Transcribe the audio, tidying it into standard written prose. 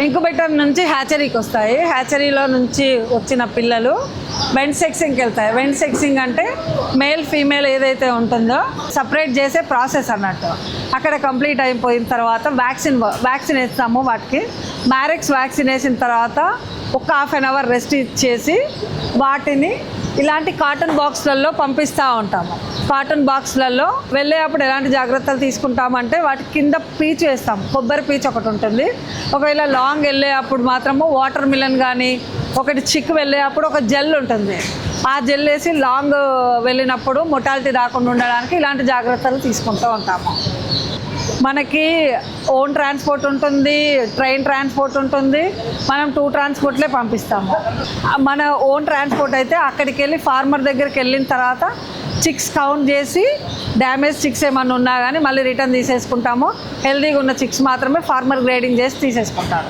Incubator నుంచి హ్యాచరీకి వస్తాయి. హ్యాచరీలో నుంచి వచ్చిన పిల్లలు వెంట్ సెక్సింగ్కి వెళ్తాయి. వెంట్ సెక్సింగ్ అంటే మేల్ ఫీమేల్ ఏదైతే ఉంటుందో సపరేట్ చేసే ప్రాసెస్ అన్నట్టు. అక్కడ కంప్లీట్ అయిపోయిన తర్వాత వ్యాక్సిన్ వేస్తాము వాటికి. మ్యారెక్స్ వ్యాక్సిన్ వేసిన తర్వాత ఒక హాఫ్ అన్ అవర్ రెస్ట్ ఇచ్చేసి వాటిని ఇలాంటి కాటన్ బాక్స్లలో పంపిస్తూ ఉంటాము. కాటన్ బాక్స్లలో వెళ్ళేటప్పుడు ఎలాంటి జాగ్రత్తలు తీసుకుంటామంటే వాటి కింద పీచు వేస్తాం. కొబ్బరి పీచు ఒకటి ఉంటుంది. ఒకవేళ లాంగ్ వెళ్ళేటప్పుడు మాత్రము వాటర్ మిలన్ కానీ ఒకటి చిక్ వెళ్ళేటప్పుడు ఒక జెల్ ఉంటుంది. ఆ జెల్ వేసి లాంగ్ వెళ్ళినప్పుడు మొటాలిటీ రాకుండా ఉండడానికి ఇలాంటి జాగ్రత్తలు తీసుకుంటూ ఉంటాము. మనకి ఓన్ ట్రాన్స్పోర్ట్ ఉంటుంది, ట్రైన్ ట్రాన్స్పోర్ట్ ఉంటుంది. మనం 2 ట్రాన్స్పోర్ట్లే పంపిస్తాము. మన ఓన్ ట్రాన్స్పోర్ట్ అయితే అక్కడికి వెళ్ళి ఫార్మర్ దగ్గరికి వెళ్ళిన తర్వాత చిక్స్ కౌంట్ చేసి డ్యామేజ్ చిక్స్ ఏమన్నా ఉన్నా కానీ మళ్ళీ రిటర్న్ తీసేసుకుంటాము. హెల్తీగా ఉన్న చిక్స్ మాత్రమే ఫార్మర్ గ్రేడింగ్ చేసి తీసేసుకుంటారు.